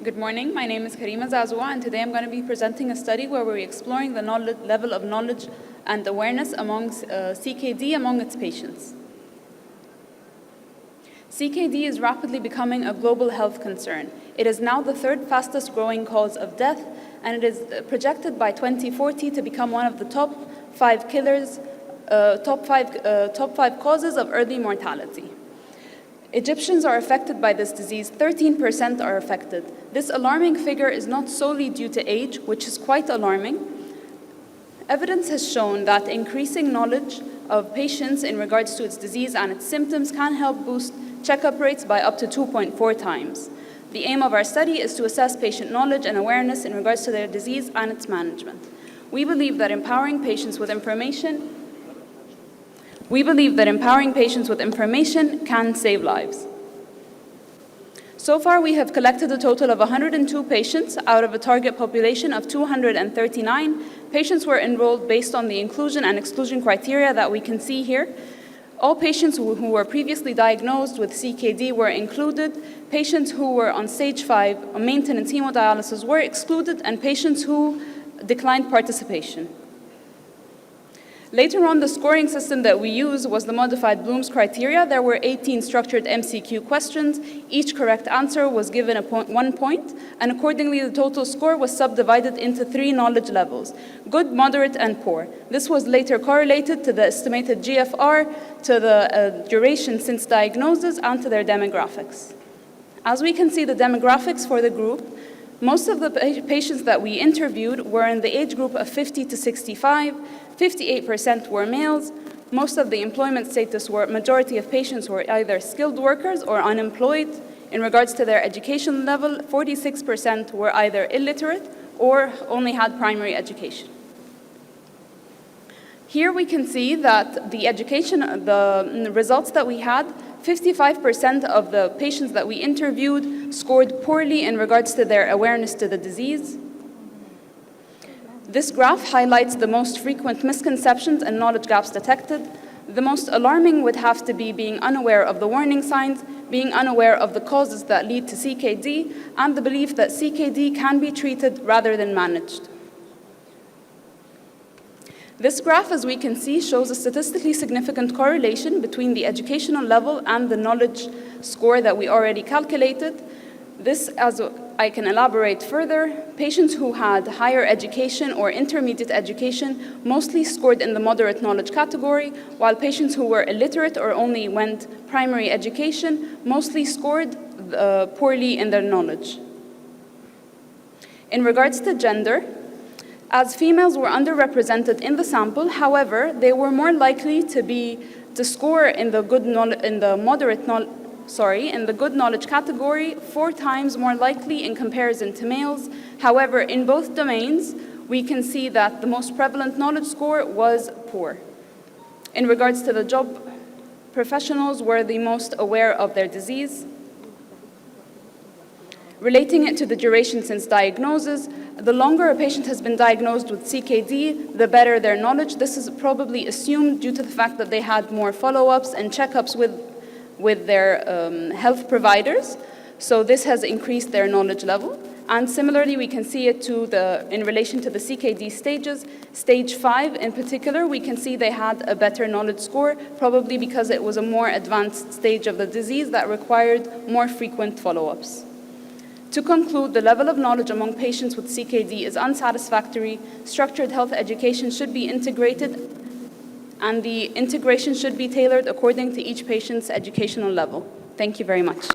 Good morning, my name is Karima and today I'm going to be presenting a study where we're exploring the level of knowledge and awareness among CKD among its patients. CKD is rapidly becoming a global health concern. It is now the third fastest growing cause of death, and it is projected by 2040 to become one of the top five causes of early mortality. Egyptians are affected by this disease, 13% are affected. This alarming figure is not solely due to age, which is quite alarming. Evidence has shown that increasing knowledge of patients in regards to its disease and its symptoms can help boost checkup rates by up to 2.4 times. The aim of our study is to assess patient knowledge and awareness in regards to their disease and its management. We believe that empowering patients with information can save lives. So far, we have collected a total of 102 patients out of a target population of 239. Patients were enrolled based on the inclusion and exclusion criteria that we can see here. All patients who were previously diagnosed with CKD were included. Patients who were on stage 5 maintenance hemodialysis were excluded, and patients who declined participation. Later on, the scoring system that we used was the modified Bloom's criteria. There were 18 structured MCQ questions. Each correct answer was given 1 point, and accordingly, the total score was subdivided into 3 knowledge levels: good, moderate, and poor. This was later correlated to the estimated GFR, to the duration since diagnosis, and to their demographics. As we can see, the demographics for the group, most of the patients that we interviewed were in the age group of 50 to 65, 58% were males. Most of the employment status majority of patients were either skilled workers or unemployed. In regards to their education level, 46% were either illiterate or only had primary education. Here we can see that the results that we had, 55% of the patients that we interviewed scored poorly in regards to their awareness to the disease. This graph highlights the most frequent misconceptions and knowledge gaps detected. The most alarming would have to be being unaware of the warning signs, being unaware of the causes that lead to CKD, and the belief that CKD can be treated rather than managed. This graph, as we can see, shows a statistically significant correlation between the educational level and the knowledge score that we already calculated. This, as I can elaborate further, patients who had higher education or intermediate education mostly scored in the moderate knowledge category, while patients who were illiterate or only went primary education mostly scored poorly in their knowledge. In regards to gender, as females were underrepresented in the sample, however, they were more likely to score in the good knowledge category, 4 times more likely in comparison to males. However, in both domains, we can see that the most prevalent knowledge score was poor. In regards to the job, professionals were the most aware of their disease. Relating it to the duration since diagnosis, the longer a patient has been diagnosed with CKD, the better their knowledge. This is probably assumed due to the fact that they had more follow-ups and checkups with their health providers. So this has increased their knowledge level. And similarly, we can see it in relation to the CKD stages. Stage 5 in particular, we can see they had a better knowledge score, probably because it was a more advanced stage of the disease that required more frequent follow-ups. To conclude, the level of knowledge among patients with CKD is unsatisfactory. Structured health education should be integrated, and the integration should be tailored according to each patient's educational level. Thank you very much.